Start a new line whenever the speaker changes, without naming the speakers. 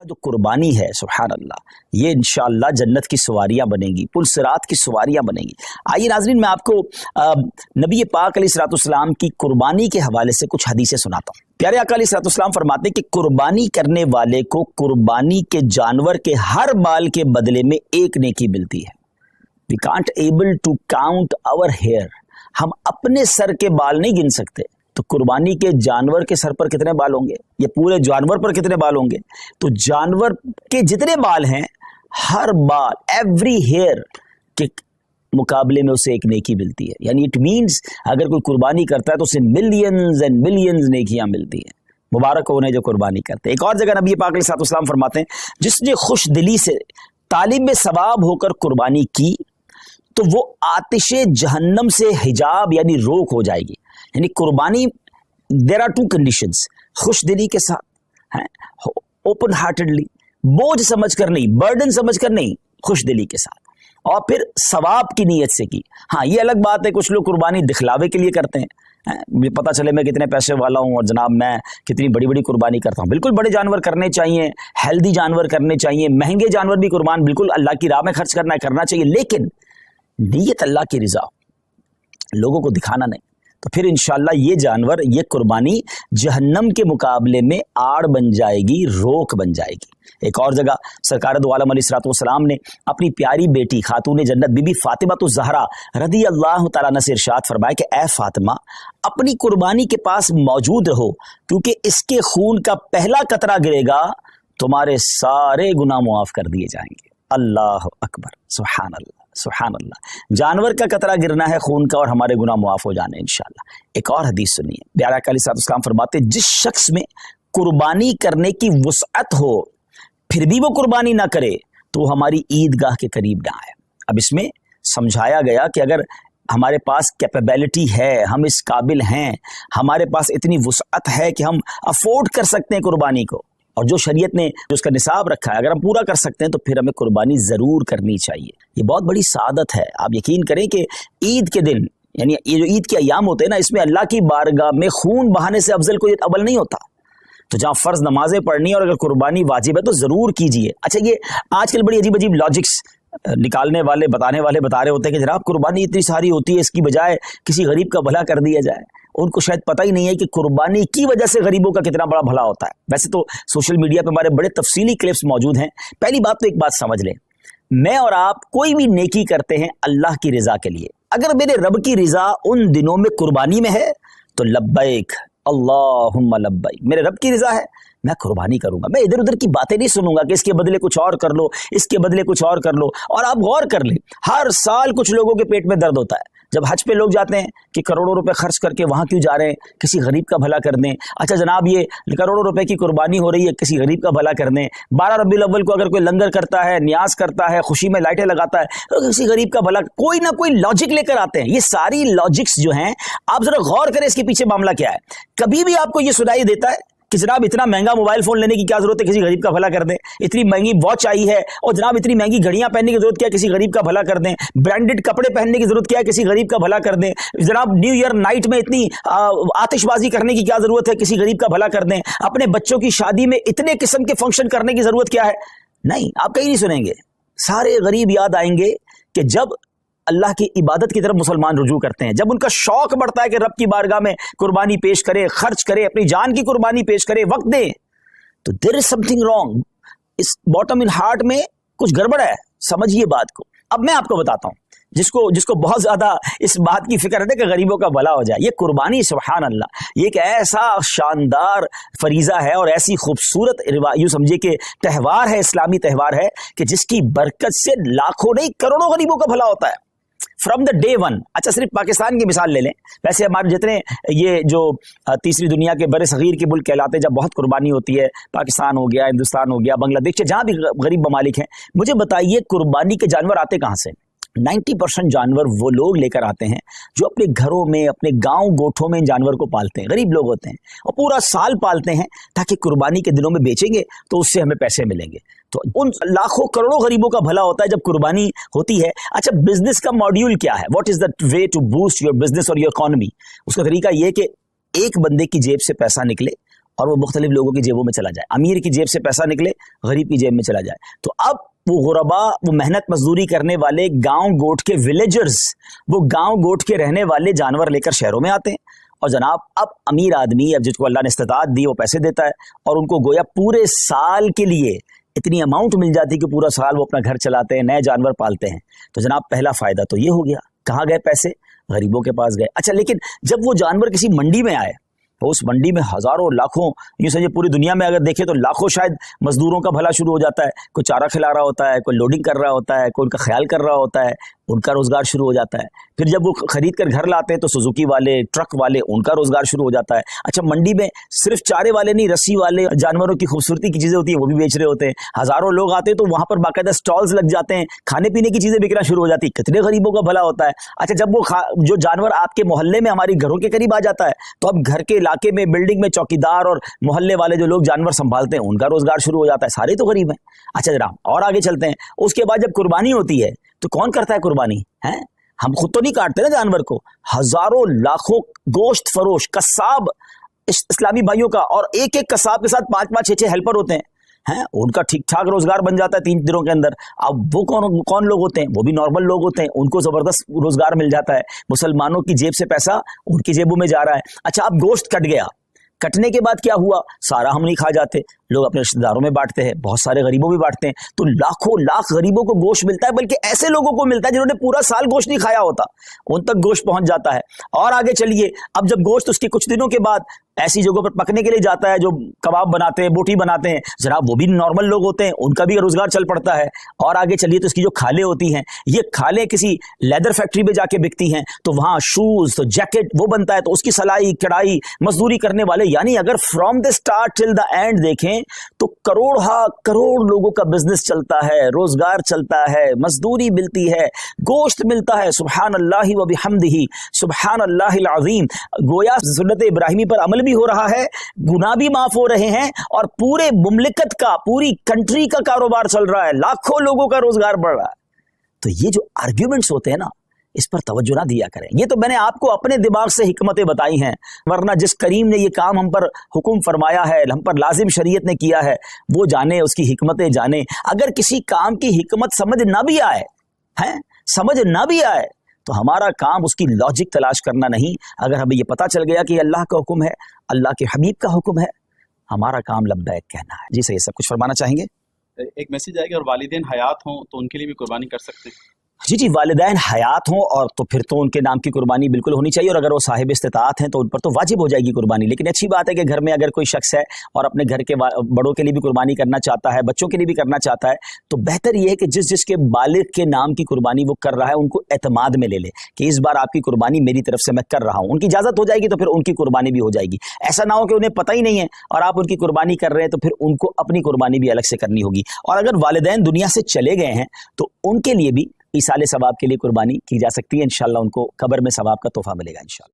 जो कुर्बानी है, सुभान अल्लाह, ये इंशाअल्लाह जन्नत की सवारियां बनेंगी, पुल सिरात की सवारियां बनेंगी। आइए नाज़रीन, मैं आपको नबी पाक अलैहिस्सलाम की कुर्बानी के हवाले से कुछ हदीसें सुनाता हूँ। प्यारे आका अलैहिस्सलाम फरमाते हैं कि कुर्बानी करने वाले को कुर्बानी के जानवर के हर बाल के बदले में एक नेकी मिलती है। We can't able to count our hair, हम अपने सर के बाल नहीं गिन सकते, तो कुर्बानी के जानवर के सर पर कितने बाल होंगे, या पूरे जानवर पर कितने बाल होंगे? तो जानवर के जितने बाल हैं, हर बाल, एवरी हेयर के मुकाबले में उसे एक नेकी मिलती है। यानी इट मीन्स अगर कोई कुर्बानी करता है तो उसे मिलियंस एंड मिलियंस नेकियां मिलती हैं। मुबारक हो उन्हें जो कुर्बानी करते हैं। एक और जगह नबी पाक अलैहिस्सलाम फरमाते हैं, जिसने खुश दिली से तालिब सवाब होकर कुर्बानी की तो वो आतिशे जहन्नम से हिजाब यानी रोक हो जाएगी। यानी कुर्बानी, देयर आर टू कंडीशंस, खुश दिली के साथ हैं, ओपन हार्टेडली, बोझ समझकर नहीं, बर्डन समझकर नहीं, खुश दिली के साथ, और फिर सवाब की नीयत से की। हाँ, ये अलग बात है, कुछ लोग कुर्बानी दिखलावे के लिए करते हैं, मुझे पता चले मैं कितने पैसे वाला हूं और जनाब मैं कितनी बड़ी बड़ी कुर्बानी करता हूं। बिल्कुल बड़े जानवर करने चाहिए, हेल्दी जानवर करने चाहिए, महंगे जानवर भी कुर्बान बिल्कुल अल्लाह की राह में खर्च करना चाहिए, लेकिन नीयत अल्लाह की रिजा, लोगों को दिखाना नहीं। तो फिर इंशाअल्लाह ये जानवर, ये कुर्बानी जहन्नम के मुकाबले में आड़ बन जाएगी, रोक बन जाएगी। एक और जगह सरकार दो आलम अलैहिस्सलाम ने अपनी प्यारी बेटी खातून जन्नत बीबी फातिमा तो ज़हरा रदी अल्लाह तआला अन्हा से इरशाद फरमाया कि ए फातिमा, अपनी कुर्बानी के पास मौजूद रहो, क्योंकि इसके खून का पहला कतरा गिरेगा तुम्हारे सारे गुनाह मुआफ कर दिए जाएंगे। अल्लाह अकबर, सुभान अल्लाह, सुभान अल्लाह। जानवर का कतरा गिरना है खून का और हमारे गुनाह मुआफ हो जाने इंशाअल्लाह। एक और हदीस सुनिए, प्यारे आका अलैहिस्सलाम फरमाते, जिस शख्स में कुर्बानी करने की वुसअत हो फिर भी वो कुर्बानी ना करे तो हमारी ईदगाह के करीब ना आए। अब इसमें समझाया गया कि अगर हमारे पास कैपेबिलिटी है, हम इस काबिल हैं, हमारे पास इतनी वुसअत है कि हम अफोर्ड कर सकते हैं कुर्बानी को, और जो शरीयत ने जो उसका निसाब रखा है अगर हम पूरा कर सकते हैं तो फिर हमें कुर्बानी ज़रूर करनी चाहिए। ये बहुत बड़ी सादत है। आप यकीन करें कि ईद के दिन, यानी ये जो ईद के अयाम होते हैं ना, इसमें अल्लाह की बारगाह में खून बहाने से अफजल कोई अमल नहीं होता। तो जहाँ फ़र्ज़ नमाजें पढ़नी और अगर कुर्बानी वाजिब है तो ज़रूर कीजिए। अच्छा, ये आजकल बड़ी अजीब अजीब लॉजिक्स निकालने वाले, बताने वाले बता रहे होते हैं कि जनाब कुर्बानी इतनी सारी होती है, इसकी बजाय किसी गरीब का भला कर दिया जाए। उनको शायद पता ही नहीं है कि कुर्बानी की वजह से गरीबों का कितना बड़ा भला होता है। वैसे तो सोशल मीडिया पे हमारे बड़े तफसीली क्लिप्स मौजूद हैं। पहली बात तो एक बात समझ लें, मैं और आप कोई भी नेकी करते हैं अल्लाह की रिजा के लिए। अगर मेरे रब की रिजा उन दिनों में कुर्बानी में है तो लब्बैक अल्लाहुम्मा लब्बैक, मेरे रब की रिजा है, मैं कुर्बानी करूंगा। मैं इधर उधर की बातें नहीं सुनूंगा कि इसके बदले कुछ और कर लो, इसके बदले कुछ और कर लो। और आप गौर कर लें, हर साल कुछ लोगों के पेट में दर्द होता है जब हज पे लोग जाते हैं कि करोड़ों रुपए खर्च करके वहां क्यों जा रहे हैं, किसी गरीब का भला कर दें। अच्छा जनाब, ये करोड़ों रुपए की कुर्बानी हो रही है, किसी गरीब का भला कर दें। 12 रबीउल अव्वल को अगर कोई लंगर करता है, न्याज करता है, खुशी में लाइटें लगाता है, तो किसी गरीब का भला, कोई ना कोई लॉजिक लेकर आते हैं। ये सारी लॉजिक्स जो हैं, आप जरा गौर करें इसके पीछे मामला क्या है। कभी भी आपको ये सुनाई देता है कि जनाब इतना महंगा मोबाइल फोन लेने की क्या जरूरत है, किसी गरीब का भला कर दें। इतनी महंगी वॉच आई है और जनाब इतनी महंगी घड़ियां पहनने की जरूरत क्या है, किसी गरीब का भला कर दें। ब्रांडेड कपड़े पहनने की जरूरत क्या है, किसी गरीब का भला कर दें। जनाब न्यू ईयर नाइट में इतनी आतिशबाजी करने की क्या जरूरत है, किसी गरीब का भला कर दें। अपने बच्चों की शादी में इतने किस्म के फंक्शन करने की जरूरत क्या है। नहीं, आप कहीं नहीं सुनेंगे। सारे गरीब याद आएंगे कि जब अल्लाह की इबादत की तरफ मुसलमान रुजू करते हैं, जब उनका शौक बढ़ता है कि रब की बारगाह में कुर्बानी पेश करे, खर्च करे, अपनी जान की कुर्बानी पेश करे, वक्त दे, तो देयर इज समथिंग रॉन्ग। इस बॉटम इन हार्ट में कुछ गड़बड़ है, समझिए बात को। अब मैं आपको बताता हूं, जिसको बहुत ज्यादा इस बात की फिक्र है कि गरीबों का भला हो जाए। ये कुर्बानी, सुभान अल्लाह, ये एक ऐसा शानदार फरीजा है और ऐसी खूबसूरत यूं समझिए कि त्यौहार है, इस्लामी त्यौहार है कि जिसकी बरकत से लाखों नहीं करोड़ों गरीबों का भला होता है फ्रॉम द डे वन। अच्छा, सिर्फ पाकिस्तान की मिसाल ले लें, वैसे हमारे जितने ये जो तीसरी दुनिया के बड़े सगीर के मुल्क कहलाते हैं, जब बहुत कुर्बानी होती है, पाकिस्तान हो गया, हिंदुस्तान हो गया, बांग्लादेश, जहां भी गरीब ममालिक हैं, मुझे बताइए कुर्बानी के जानवर आते कहां से। 90% जानवर वो लोग लेकर आते हैं जो अपने घरों में, अपने गांव गोठों में इन जानवर को पालते हैं। गरीब लोग होते हैं और पूरा साल पालते हैं ताकि कुर्बानी के दिनों में बेचेंगे तो उससे हमें पैसे मिलेंगे। तो उन लाखों करोड़ों गरीबों का भला होता है जब कुर्बानी होती है। अच्छा, बिजनेस का मॉड्यूल क्या है? What is the way to boost your business और योर इकोनॉमी? उसका तरीका यह कि एक बंदे की जेब से पैसा निकले اور وہ مختلف لوگوں کی جیبوں میں چلا جائے. امیر کی جیب سے پیسہ نکلے, غریب کی جیب میں چلا جائے. تو اب وہ غربا, وہ محنت مزدوری کرنے والے گاؤں گوٹ کے ولیجرز, وہ گاؤں گوٹ کے رہنے والے جانور لے کر شہروں میں آتے ہیں. اور جناب اب امیر آدمی, اب جس کو اللہ نے استطاعت دی, وہ پیسے دیتا ہے اور ان کو گویا پورے سال کے لیے اتنی اماؤنٹ مل جاتی کہ پورا سال وہ اپنا گھر چلاتے ہیں, نئے جانور پالتے ہیں. تو جناب پہلا فائدہ تو یہ ہو گیا. کہاں گئے پیسے؟ غریبوں کے پاس گئے. اچھا, لیکن جب وہ جانور کسی منڈی میں آئے تو اس منڈی میں ہزاروں لاکھوں, یوں سمجھے پوری دنیا میں اگر دیکھیں تو لاکھوں شاید مزدوروں کا بھلا شروع ہو جاتا ہے. کوئی چارہ کھلا رہا ہوتا ہے, کوئی لوڈنگ کر رہا ہوتا ہے, کوئی ان کا خیال کر رہا ہوتا ہے, ان کا روزگار شروع ہو جاتا ہے. پھر جب وہ خرید کر گھر لاتے ہیں تو سوزوکی والے, ٹرک والے, ان کا روزگار شروع ہو جاتا ہے. اچھا, منڈی میں صرف چارے والے نہیں, رسی والے, جانوروں کی خوبصورتی کی چیزیں ہوتی ہیں وہ بھی بیچ رہے ہوتے ہیں. ہزاروں لوگ آتے ہیں تو وہاں پر باقاعدہ سٹالز لگ جاتے ہیں, کھانے پینے کی چیزیں بکنا شروع ہو جاتی ہیں. کتنے غریبوں کا بھلا ہوتا ہے. اچھا, جب وہ جو جانور آپ کے محلے میں, ہماری گھروں کے قریب آ جاتا ہے تو اب گھر کے علاقے میں, بلڈنگ میں چوکیدار اور محلے والے جو لوگ جانور سنبھالتے ہیں ان کا روزگار شروع ہو جاتا ہے. سارے تو غریب ہیں. اچھا جناب, اور آگے چلتے ہیں. اس کے بعد جب قربانی ہوتی ہے تو کون کرتا ہے قربانی؟ ہیں, ہم خود تو نہیں کاٹتے نا جانور کو. ہزاروں لاکھوں گوشت فروش قصاب اسلامی بھائیوں کا, اور ایک ایک قصاب کے ساتھ 5-5 6-6 ہیلپر ہوتے ہیں. ان کا ٹھیک ٹھاک روزگار بن جاتا ہے 3 دنوں کے اندر. اب وہ کون لوگ ہوتے ہیں؟ وہ بھی نارمل لوگ ہوتے ہیں, ان کو زبردست روزگار مل جاتا ہے. مسلمانوں کی جیب سے پیسہ ان کی جیبوں میں جا رہا ہے. اچھا, اب گوشت کٹ گیا, کٹنے کے بعد کیا ہوا؟ سارا ہم نہیں کھا جاتے, لوگ اپنے رشتہ داروں میں بانٹتے ہیں, بہت سارے غریبوں بھی بانٹتے ہیں. تو لاکھوں لاکھ غریبوں کو گوشت ملتا ہے, بلکہ ایسے لوگوں کو ملتا ہے جنہوں نے پورا سال گوشت نہیں کھایا ہوتا, ان تک گوشت پہنچ جاتا ہے. اور آگے چلیے, اب جب گوشت اس کے کچھ دنوں کے بعد ایسی جگہوں پر پکنے کے لیے جاتا ہے جو کباب بناتے ہیں, بوٹی بناتے ہیں, جناب وہ بھی نارمل لوگ ہوتے ہیں, ان کا بھی روزگار چل پڑتا ہے. اور آگے چلیے تو اس کی جو کھالیں ہوتی ہیں, یہ کھالیں کسی لیدر فیکٹری میں جا کے بکتی ہیں, تو وہاں شوز, تو جیکٹ وہ بنتا ہے, تو اس کی سلائی کڑائی مزدوری کرنے والے, یعنی اگر from the start till the and دیکھیں تو کروڑ لوگوں کا بزنس چلتا ہے, روزگار چلتا ہے, مزدوری ملتی ہے, گوشت ملتا ہے. سبحان اللہ و بحمدہ, سبحان اللہ العظیم. گویا سنت ابراہیمی پر عمل بھی ہو رہا ہے, گناہ بھی معاف ہو رہے ہیں, اور پورے مملکت کا, پوری کنٹری کا کاروبار چل رہا ہے, لاکھوں لوگوں کا روزگار بڑھ رہا ہے. تو یہ جو آرگیومنٹس ہوتے ہیں نا, اس پر توجہ نہ دیا کریں. یہ تو میں نے آپ کو اپنے دماغ سے حکمتیں بتائی ہیں, ورنہ جس کریم نے یہ کام ہم پر حکم فرمایا ہے, ہم پر لازم شریعت نے کیا ہے, وہ جانے, اس کی حکمتیں جانے. اگر کسی کام کی حکمت سمجھ نہ بھی آئے تو ہمارا کام اس کی لاجک تلاش کرنا نہیں. اگر ہمیں یہ پتا چل گیا کہ یہ اللہ کا حکم ہے, اللہ کے حبیب کا حکم ہے, ہمارا کام لبیک کہنا ہے. جی صحیح, سب کچھ فرمانا چاہیں گے؟
ایک میسج آئے گا, اور والدین حیات ہوں تو ان کے لیے بھی قربانی کر سکتے ہیں؟
جی, والدین حیات ہوں اور تو پھر تو ان کے نام کی قربانی بالکل ہونی چاہیے, اور اگر وہ صاحب استطاعت ہیں تو ان پر تو واجب ہو جائے گی قربانی. لیکن اچھی بات ہے کہ گھر میں اگر کوئی شخص ہے اور اپنے گھر کے بڑوں کے لیے بھی قربانی کرنا چاہتا ہے, بچوں کے لیے بھی کرنا چاہتا ہے, تو بہتر یہ ہے کہ جس کے بالغ کے نام کی قربانی وہ کر رہا ہے, ان کو اعتماد میں لے لے کہ اس بار آپ کی قربانی میری طرف سے میں کر رہا ہوں. ان کی اجازت ہو جائے گی تو پھر ان کی قربانی بھی ہو جائے گی. ایسا نہ ہو کہ انہیں پتہ ہی نہیں ہے اور آپ ان کی قربانی کر رہے ہیں, تو پھر ان کو اپنی قربانی بھی الگ سے کرنی ہوگی. اور اگر والدین دنیا سے چلے گئے ہیں تو ان کے لیے بھی ایصال ثواب کے لیے قربانی کی جا سکتی ہے. انشاءاللہ ان کو قبر میں ثواب کا تحفہ ملے گا انشاءاللہ.